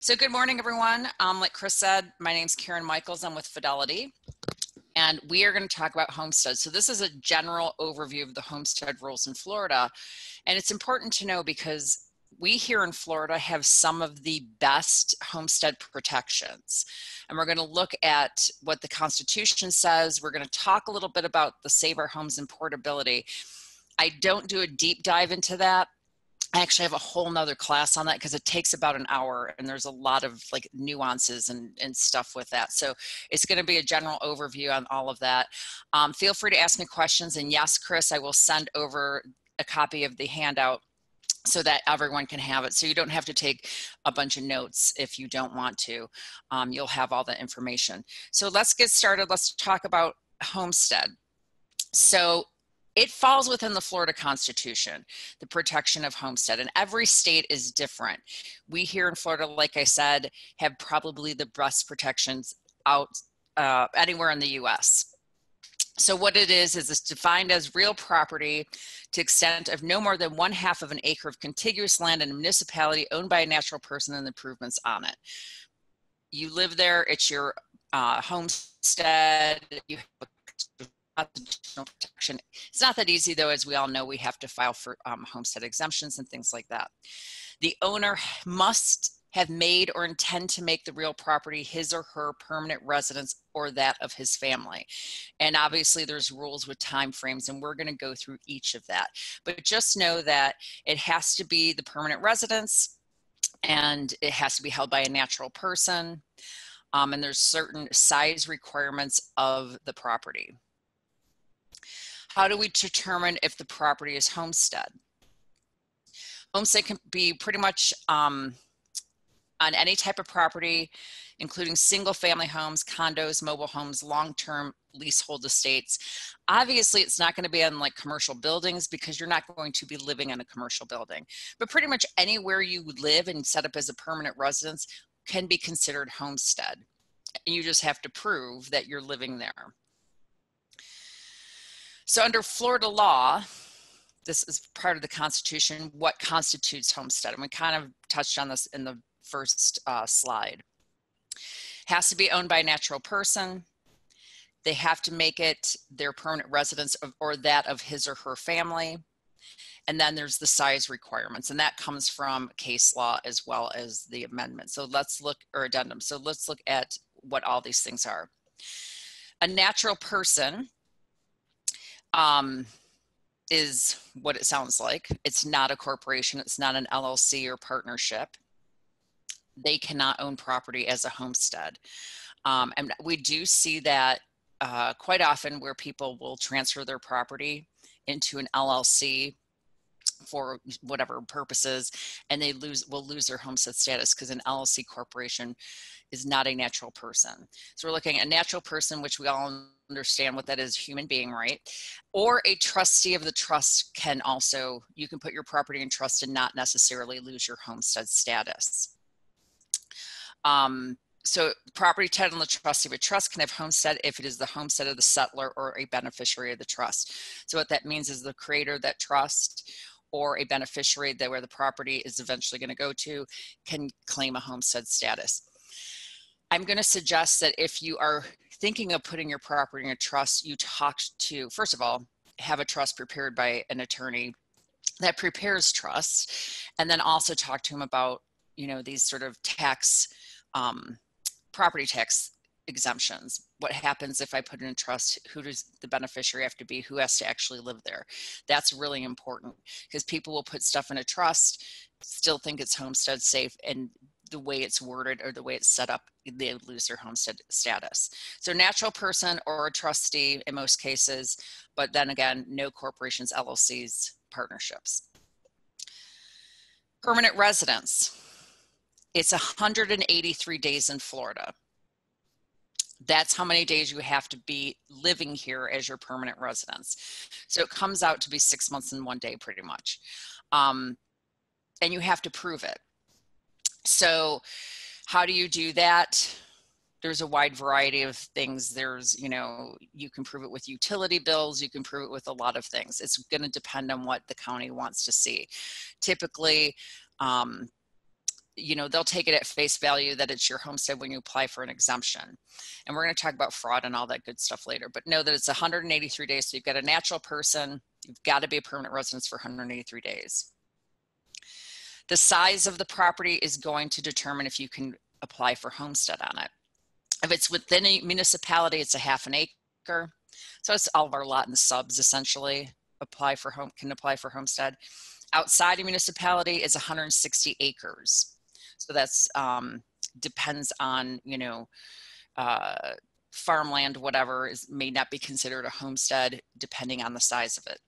So good morning, everyone. Like Chris said, my name's Karen Michaels. I'm with Fidelity, and we are going to talk about homestead. So this is a general overview of the homestead rules in Florida, and it's important to know because we here in Florida have some of the best homestead protections. And we're going to look at what the Constitution says. We're going to talk a little bit about the Save Our Homes and portability. I don't do a deep dive into that. I actually have a whole nother class on that because it takes about an hour and there's a lot of like nuances and stuff with that. So it's going to be a general overview on all of that. Feel free to ask me questions. And yes, Chris, I will send over a copy of the handout so that everyone can have it. So you don't have to take a bunch of notes if you don't want to. You'll have all the information. So let's get started. Let's talk about homestead. So it falls within the Florida Constitution, the protection of homestead, and every state is different. We here in Florida, like I said, have probably the best protections out anywhere in the U.S. So what it is it's defined as real property to the extent of no more than 1/2 of an acre of contiguous land in a municipality owned by a natural person and improvements on it. You live there, it's your homestead, you have constitutional protection. It's not that easy though, as we all know, we have to file for homestead exemptions and things like that. The owner must have made or intend to make the real property his or her permanent residence or that of his family. And obviously there's rules with time frames, and we're going to go through each of that. But just know that it has to be the permanent residence, and it has to be held by a natural person. And there's certain size requirements of the property. How do we determine if the property is homestead? Homestead can be pretty much on any type of property, including single family homes, condos, mobile homes, long-term leasehold estates. Obviously, it's not going to be on like commercial buildings because you're not going to be living in a commercial building. But pretty much anywhere you live and set up as a permanent residence can be considered homestead. And you just have to prove that you're living there. So under Florida law, this is part of the Constitution, what constitutes homestead? And we kind of touched on this in the first slide. Has to be owned by a natural person. They have to make it their permanent residence or that of his or her family. And then there's the size requirements, and that comes from case law as well as the amendment. So let's look, or addendum. So let's look at what all these things are. A natural person is what it sounds like. It's not a corporation. It's not an LLC or partnership. They cannot own property as a homestead. And we do see that quite often where people will transfer their property into an LLC for whatever purposes, and they will lose their homestead status because an LLC corporation is not a natural person. So we're looking at a natural person, which we all understand what that is, human being, right? Or a trustee of the trust can also, you can put your property in trust and not necessarily lose your homestead status. So property title in the trustee of a trust can have homestead if it is the homestead of the settler or a beneficiary of the trust. So what that means is the creator of that trust or a beneficiary that where the property is eventually going to go to can claim a homestead status. I'm going to suggest that if you are thinking of putting your property in a trust, you talk to, first of all, have a trust prepared by an attorney that prepares trusts, and then also talk to him about, you know, these sort of tax, property tax exemptions. What happens if I put in a trust? Who does the beneficiary have to be? Who has to actually live there? That's really important because people will put stuff in a trust, still think it's homestead safe, and the way it's worded or the way it's set up, they lose their homestead status. So natural person or a trustee in most cases, but then again, no corporations, LLCs, partnerships. Permanent residence. It's 183 days in Florida. That's how many days you have to be living here as your permanent residence. So it comes out to be 6 months and 1 day pretty much. And you have to prove it. So how do you do that? There's a wide variety of things. There's, you know, you can prove it with utility bills. You can prove it with a lot of things. It's going to depend on what the county wants to see. Typically, you know, they'll take it at face value that it's your homestead when you apply for an exemption. And we're going to talk about fraud and all that good stuff later, but know that it's 183 days. So you've got a natural person, you've got to be a permanent resident for 183 days. The size of the property is going to determine if you can apply for homestead on it. If it's within a municipality, it's a half an acre. So it's all of our lot and subs essentially can apply for homestead. Outside a municipality is 160 acres. So that's depends on, you know, farmland, whatever may not be considered a homestead depending on the size of it.